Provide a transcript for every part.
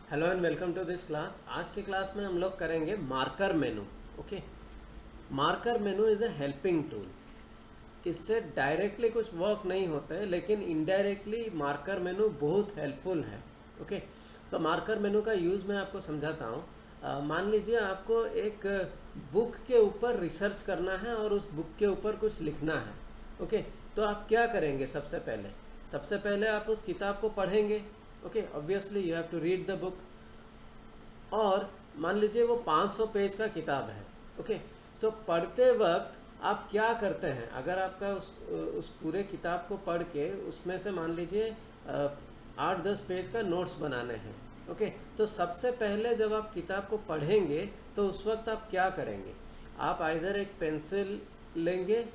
Hello and welcome to this class. आज की class में हम लोग करेंगे marker menu. Okay, marker menu is a helping tool. इससे डायरेक्टली कुछ वर्क नहीं होता है, लेकिन इनडायरेक्टली मार्कर मेनू बहुत हेल्पफुल है। ओके, तो मार्कर मेनू का यूज़ मैं आपको समझाता हूँ। मान लीजिए आपको एक बुक के ऊपर रिसर्च करना है और उस बुक के ऊपर कुछ लिखना है। ओके, तो आप क्या करेंगे? सबसे पहले आप उस किताब को पढ़ेंगे। Okay, obviously you have to read the book. और मान लीजिए वो 500 पेज का किताब है। ओके, सो पढ़ते वक्त आप क्या करते हैं? अगर आपका उस पूरे किताब को पढ़ के उसमें से मान लीजिए 8-10 पेज का नोट्स बनाने हैं। ओके, तो सबसे पहले जब आप किताब को पढ़ेंगे तो उस वक्त आप क्या करेंगे? आप आइदर एक पेंसिल लेंगे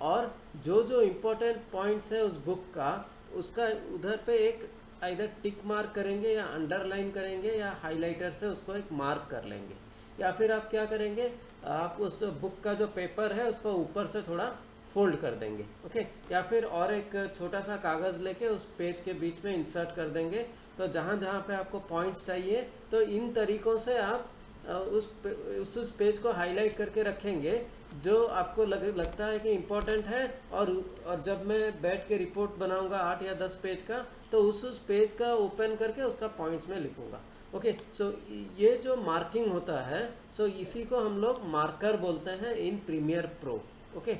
और जो जो इम्पोर्टेंट पॉइंट्स है उस बुक का, उसका उधर पे एक इधर टिक मार्क करेंगे या अंडरलाइन करेंगे या हाइलाइटर से उसको एक मार्क कर लेंगे। या फिर आप क्या करेंगे, आप उस बुक का जो पेपर है उसको ऊपर से थोड़ा फोल्ड कर देंगे। ओके, या फिर और एक छोटा सा कागज़ लेके उस पेज के बीच में इंसर्ट कर देंगे। तो जहाँ जहाँ पे आपको पॉइंट्स चाहिए, तो इन तरीक़ों से आप उस पेज को हाईलाइट करके रखेंगे जो आपको लगता है कि इम्पोर्टेंट है। और जब मैं बैठ के रिपोर्ट बनाऊंगा 8 या 10 पेज का, तो उस पेज का ओपन करके उसका पॉइंट्स में लिखूंगा। ओके, सो ये जो मार्किंग होता है, सो इसी को हम लोग मार्कर बोलते हैं in Premiere Pro. Okay,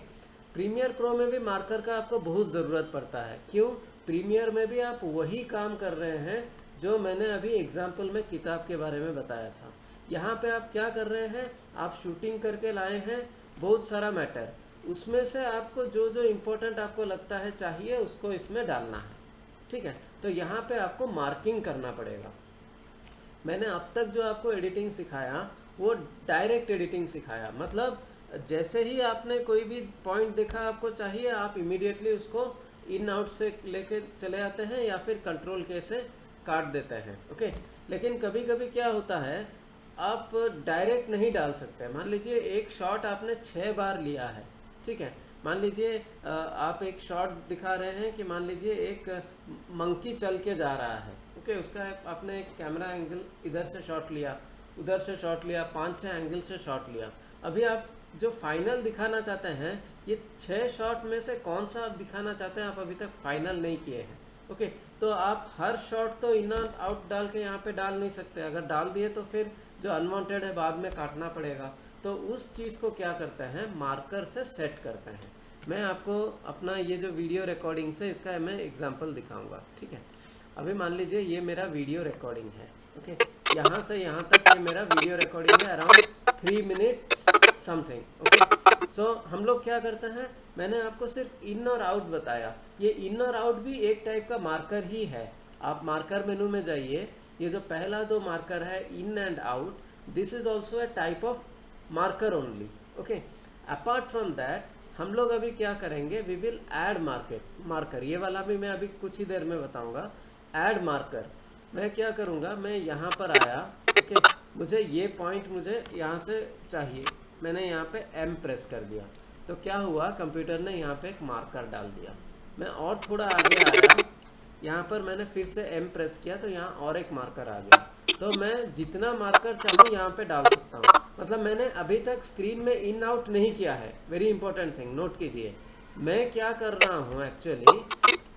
Premiere Pro में भी मार्कर का आपको बहुत ज़रूरत पड़ता है। क्यों? प्रीमियर में भी आप वही काम कर रहे हैं जो मैंने अभी एग्जाम्पल में किताब के बारे में बताया था। यहाँ पे आप क्या कर रहे हैं? आप शूटिंग करके लाए हैं बहुत सारा मैटर, उसमें से आपको जो जो इम्पोर्टेंट आपको लगता है चाहिए उसको इसमें डालना है। ठीक है, तो यहाँ पे आपको मार्किंग करना पड़ेगा। मैंने अब तक जो आपको एडिटिंग सिखाया वो डायरेक्ट एडिटिंग सिखाया। मतलब जैसे ही आपने कोई भी पॉइंट देखा आपको चाहिए, आप इमीडिएटली उसको इन आउट से लेके चले आते हैं या फिर कंट्रोल के से काट देते हैं। ओके, लेकिन कभी कभी क्या होता है, आप डायरेक्ट नहीं डाल सकते। मान लीजिए एक शॉट आपने 6 बार लिया है। ठीक है, मान लीजिए आप एक शॉट दिखा रहे हैं कि मान लीजिए एक मंकी चल के जा रहा है। ओके, उसका आपने एक कैमरा एंगल इधर से शॉट लिया, उधर से शॉट लिया, 5-6 एंगल से शॉट लिया। अभी आप जो फाइनल दिखाना चाहते हैं, ये 6 शॉट में से कौन सा आप दिखाना चाहते हैं, आप अभी तक फाइनल नहीं किए हैं। ओके, तो आप हर शॉट तो इन और आउट डाल के यहाँ पे डाल नहीं सकते। अगर डाल दिए तो फिर जो अनवांटेड है बाद में काटना पड़ेगा। तो उस चीज़ को क्या करते हैं, मार्कर से सेट करते हैं। मैं आपको अपना ये जो वीडियो रिकॉर्डिंग से इसका मैं एग्जांपल दिखाऊंगा। ठीक है, अभी मान लीजिए ये मेरा वीडियो रिकॉर्डिंग है। ओके, यहाँ से यहाँ तक ये मेरा वीडियो रिकॉर्डिंग है, अराउंड 3 मिनट समथिंग। ओके, सो हम लोग क्या करते हैं, मैंने आपको सिर्फ इन और आउट बताया। ये इन और आउट भी एक टाइप का मार्कर ही है। आप मार्कर मेनू में जाइए, ये जो पहला 2 मार्कर है in and out, this is also a type of marker only. Okay, apart from that हम लोग अभी क्या करेंगे, वी विल ऐड मार्कर। ये वाला भी मैं अभी कुछ ही देर में बताऊंगा। ऐड मार्कर मैं क्या करूंगा, मैं यहाँ पर आया। ओके, मुझे ये पॉइंट मुझे यहाँ से चाहिए, मैंने यहाँ पे एम प्रेस कर दिया, तो क्या हुआ, कंप्यूटर ने यहाँ पे एक मार्कर डाल दिया। मैं और थोड़ा आगे आया, यहाँ पर मैंने फिर से एम प्रेस किया तो यहाँ और एक मार्कर आ गया। तो मैं जितना मार्कर चाहूँ यहाँ पे डाल सकता हूँ। मतलब मैंने अभी तक स्क्रीन में इन आउट नहीं किया है। वेरी इंपॉर्टेंट थिंग नोट कीजिए, मैं क्या कर रहा हूँ एक्चुअली,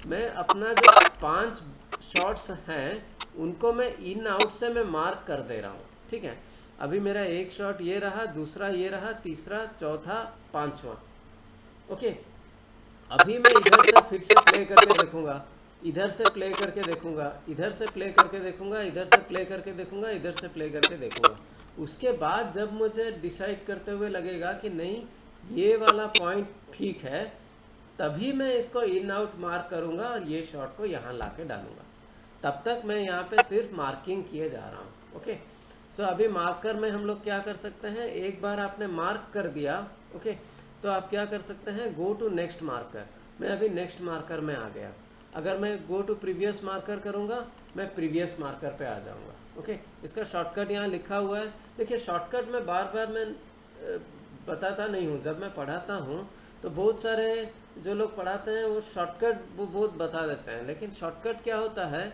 मैं अपना जो 5 शॉट्स हैं उनको मैं इन आउट से मैं मार्क कर दे रहा हूँ। ठीक है, अभी मेरा एक शॉट ये रहा, दूसरा ये रहा, तीसरा, चौथा, पांचवा। ओके, अभी मैं इधर से फिर से प्ले करके देखूंगा, इधर से प्ले करके देखूंगा, इधर से प्ले करके देखूंगा, इधर से प्ले करके देखूंगा, इधर से प्ले करके देखूंगा। उसके बाद जब मुझे डिसाइड करते हुए लगेगा कि नहीं ये वाला पॉइंट ठीक है, तभी मैं इसको इन आउट मार्क करूंगा और ये शॉट को यहाँ ला के डालूंगा। तब तक मैं यहाँ पे सिर्फ मार्किंग किए जा रहा हूँ। ओके, सो अभी मार्कर में हम लोग क्या कर सकते हैं, एक बार आपने मार्क कर दिया। ओके, तो आप क्या कर सकते हैं, गो टू नेक्स्ट मार्कर। मैं अभी नेक्स्ट मार्कर में आ गया। अगर मैं गो टू प्रीवियस मार्कर करूँगा, मैं प्रीवियस मार्कर पे आ जाऊँगा। ओके, इसका शॉर्टकट यहाँ लिखा हुआ है। देखिए शॉर्टकट में बार बार मैं बताता नहीं हूँ। जब मैं पढ़ाता हूँ तो बहुत सारे जो लोग पढ़ाते हैं वो शॉर्टकट वो बहुत बता देते हैं, लेकिन शॉर्टकट क्या होता है,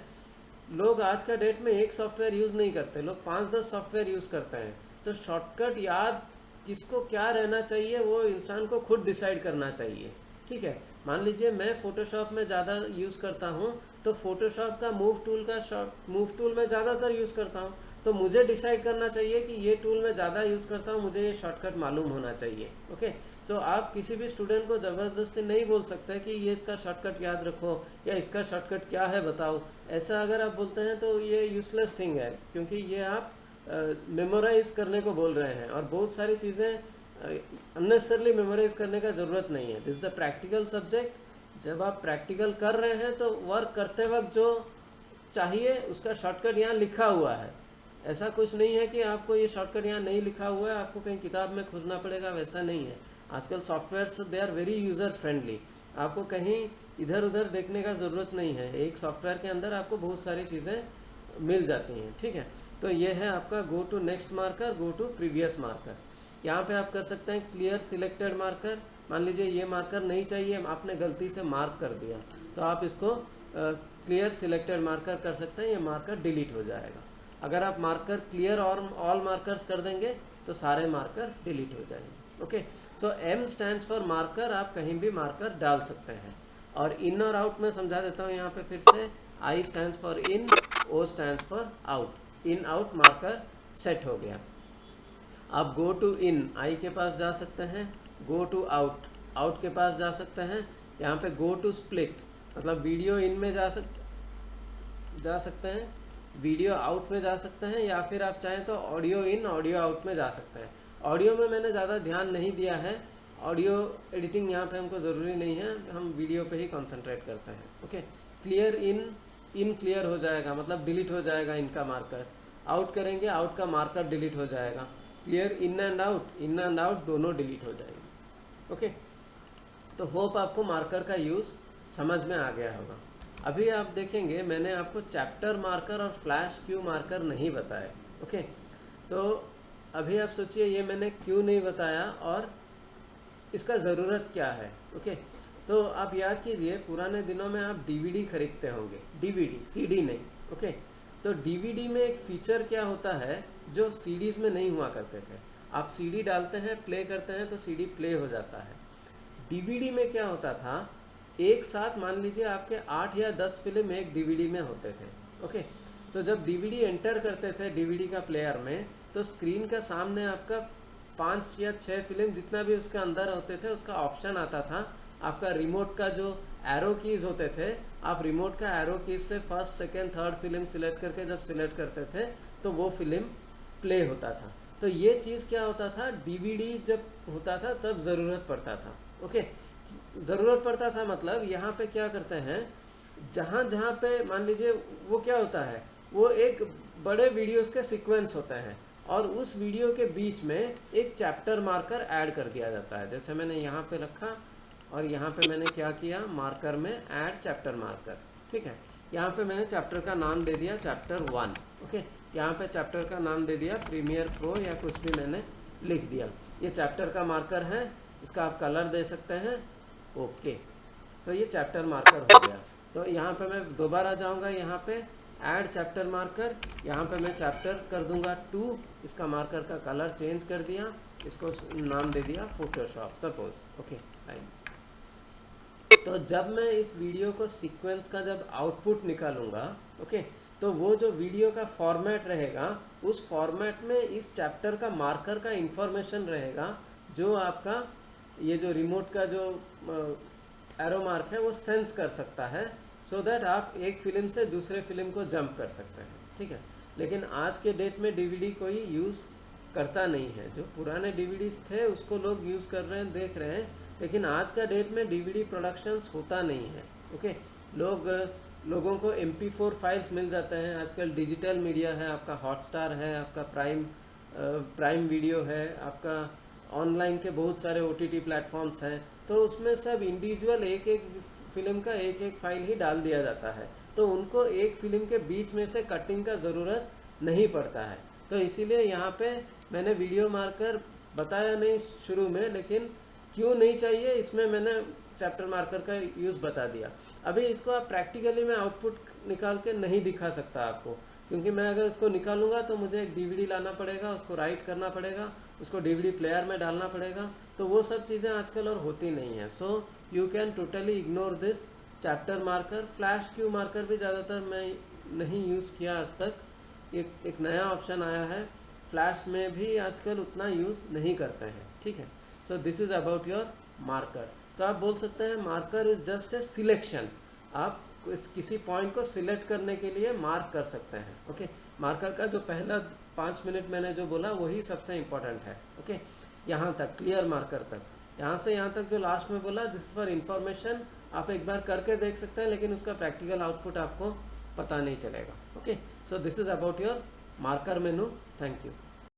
लोग आज का डेट में एक सॉफ्टवेयर यूज़ नहीं करते, लोग 5-10 सॉफ्टवेयर यूज़ करते हैं। तो शॉर्टकट याद किसको क्या रहना चाहिए वो इंसान को खुद डिसाइड करना चाहिए, ठीक है। मान लीजिए मैं फ़ोटोशॉप में ज़्यादा यूज़ करता हूँ, तो फ़ोटोशॉप का मूव टूल मैं ज़्यादातर यूज़ करता हूँ, तो मुझे डिसाइड करना चाहिए कि ये टूल मैं ज़्यादा यूज़ करता हूँ, मुझे ये शॉर्टकट मालूम होना चाहिए। ओके, सो आप किसी भी स्टूडेंट को ज़बरदस्ती नहीं बोल सकते कि ये इसका शॉर्टकट याद रखो या इसका शॉर्टकट क्या है बताओ। ऐसा अगर आप बोलते हैं तो ये यूजलेस थिंग है, क्योंकि ये आप मेमोराइज करने को बोल रहे हैं और बहुत सारी चीज़ें अननेसेसरली मेमोराइज करने का ज़रूरत नहीं है। This is a practical subject. जब आप प्रैक्टिकल कर रहे हैं तो वर्क करते वक्त जो चाहिए उसका शॉर्टकट यहाँ लिखा हुआ है। ऐसा कुछ नहीं है कि आपको ये शॉर्टकट यहाँ नहीं लिखा हुआ है, आपको कहीं किताब में खोजना पड़ेगा, वैसा नहीं है। आजकल softwares they are very user friendly, आपको कहीं इधर उधर देखने का ज़रूरत नहीं है। एक सॉफ्टवेयर के अंदर आपको बहुत सारी चीज़ें मिल जाती हैं, ठीक है। तो ये है आपका go to next marker, go to previous marker. यहाँ पे आप कर सकते हैं क्लियर सिलेक्टेड मार्कर। मान लीजिए ये मार्कर नहीं चाहिए, आपने गलती से मार्क कर दिया, तो आप इसको क्लियर सिलेक्टेड मार्कर कर सकते हैं, ये मार्कर डिलीट हो जाएगा। अगर आप मार्कर क्लियर और ऑल मार्कर्स कर देंगे तो सारे मार्कर डिलीट हो जाएंगे। Okay, so M stands for marker, आप कहीं भी मार्कर डाल सकते हैं। और इन और आउट में समझा देता हूँ यहाँ पे फिर से। I stands for in, O stands for out. In out marker set हो गया। आप गो टू इन, आई के पास जा सकते हैं, गो टू आउट, आउट के पास जा सकते हैं। यहाँ पे गो टू स्प्लिट, मतलब वीडियो इन में जा सकते हैं, वीडियो आउट में जा सकते हैं, या फिर आप चाहें तो ऑडियो इन ऑडियो आउट में जा सकते हैं। ऑडियो में मैंने ज़्यादा ध्यान नहीं दिया है, ऑडियो एडिटिंग यहाँ पे हमको ज़रूरी नहीं है, हम वीडियो पे ही कंसंट्रेट करते हैं। ओके, क्लियर इन क्लियर हो जाएगा, मतलब डिलीट हो जाएगा इनका मार्कर। आउट करेंगे, आउट का मार्कर डिलीट हो जाएगा। क्लियर इन एंड आउट दोनों डिलीट हो जाएंगे। ओके, तो होप आपको मार्कर का यूज़ समझ में आ गया होगा। अभी आप देखेंगे मैंने आपको चैप्टर मार्कर और फ्लैश क्यू मार्कर नहीं बताया। ओके, तो अभी आप सोचिए ये मैंने क्यों नहीं बताया और इसका ज़रूरत क्या है। ओके, तो आप याद कीजिए पुराने दिनों में आप डीवीडी खरीदते होंगे, डीवीडी, सीडी नहीं। ओके, तो डीवीडी में एक फीचर क्या होता है जो सीडीज़ में नहीं हुआ करते थे। आप सीडी डालते हैं, प्ले करते हैं तो सीडी प्ले हो जाता है। डीवीडी में क्या होता था, एक साथ मान लीजिए आपके 8 या 10 फिल्म एक डीवीडी में होते थे। ओके, तो जब डीवीडी एंटर करते थे डीवीडी का प्लेयर में, तो स्क्रीन का सामने आपका 5 या 6 फिल्म जितना भी उसके अंदर होते थे उसका ऑप्शन आता था। आपका रिमोट का जो एरो कीज़ होते थे, आप रिमोट का एरो कीज़ से first second third film select करके जब सिलेक्ट करते थे तो वो फिल्म प्ले होता था। तो ये चीज़ क्या होता था, डीवीडी जब होता था तब ज़रूरत पड़ता था। ओके, ज़रूरत पड़ता था मतलब यहाँ पे क्या करते हैं, जहाँ जहाँ पे मान लीजिए वो क्या होता है, वो एक बड़े वीडियोस के सीक्वेंस होते हैं और उस वीडियो के बीच में एक चैप्टर मार्कर ऐड कर दिया जाता है। जैसे मैंने यहाँ पे रखा और यहाँ पे मैंने क्या किया, मार्कर में ऐड चैप्टर मार्कर, ठीक है। यहाँ पे मैंने चैप्टर का नाम दे दिया चैप्टर 1। ओके, यहाँ पे चैप्टर का नाम दे दिया प्रीमियर प्रो या कुछ भी मैंने लिख दिया। ये चैप्टर का मार्कर है, इसका आप कलर दे सकते हैं। ओके, तो ये चैप्टर मार्कर हो गया। तो यहाँ पे मैं दोबारा जाऊँगा, यहाँ पे ऐड चैप्टर मार्कर, यहाँ पे मैं चैप्टर कर दूंगा 2, इसका मार्कर का कलर चेंज कर दिया, इसको नाम दे दिया फोटोशॉप सपोज। ओके, तो जब मैं इस वीडियो को सीक्वेंस का जब आउटपुट निकालूंगा, ओके, तो वो जो वीडियो का फॉर्मेट रहेगा उस फॉर्मेट में इस चैप्टर का मार्कर का इंफॉर्मेशन रहेगा जो आपका ये जो रिमोट का जो एरो मार्क है वो सेंस कर सकता है, सो दैट आप एक फिल्म से दूसरे फिल्म को जंप कर सकते हैं, ठीक है। लेकिन आज के डेट में डीवीडी कोई यूज़ करता नहीं है। जो पुराने डीवीडीज थे उसको लोग यूज़ कर रहे हैं, देख रहे हैं, लेकिन आज का डेट में डीवीडी प्रोडक्शंस होता नहीं है। ओके, लोगों को MP4 फाइल्स मिल जाते हैं। आजकल डिजिटल मीडिया है, आपका हॉटस्टार है, आपका प्राइम वीडियो है, आपका ऑनलाइन के बहुत सारे OTT प्लेटफॉर्म्स हैं, तो उसमें सब इंडिविजुअल एक एक फिल्म का एक एक फाइल ही डाल दिया जाता है, तो उनको एक फिल्म के बीच में से कटिंग का ज़रूरत नहीं पड़ता है। तो इसीलिए यहाँ पे मैंने वीडियो मार्कर बताया नहीं शुरू में, लेकिन क्यों नहीं चाहिए इसमें मैंने चैप्टर मार्कर का यूज़ बता दिया। अभी इसको आप प्रैक्टिकली में आउटपुट निकाल के नहीं दिखा सकता आपको, क्योंकि मैं अगर उसको निकालूंगा तो मुझे एक डीवीडी लाना पड़ेगा, उसको राइट करना पड़ेगा, उसको डीवीडी प्लेयर में डालना पड़ेगा, तो वो सब चीज़ें आजकल और होती नहीं है। So you can totally ignore this chapter marker. Flash Q marker भी ज़्यादातर मैं नहीं यूज़ किया आज तक, एक नया ऑप्शन आया है, फ्लैश में भी आजकल उतना यूज़ नहीं करते हैं, ठीक है। So this is about your marker. तो आप बोल सकते हैं marker is just a selection, आप किसी पॉइंट को सिलेक्ट करने के लिए मार्क कर सकते हैं, ओके। मार्कर का जो पहला 5 मिनट मैंने जो बोला वही सबसे इम्पोर्टेंट है, ओके। यहाँ तक क्लियर मार्कर तक, यहाँ से यहाँ तक जो लास्ट में बोला दिस फॉर इन्फॉर्मेशन, आप एक बार करके देख सकते हैं, लेकिन उसका प्रैक्टिकल आउटपुट आपको पता नहीं चलेगा, okay. So this is about your marker menu. Thank you.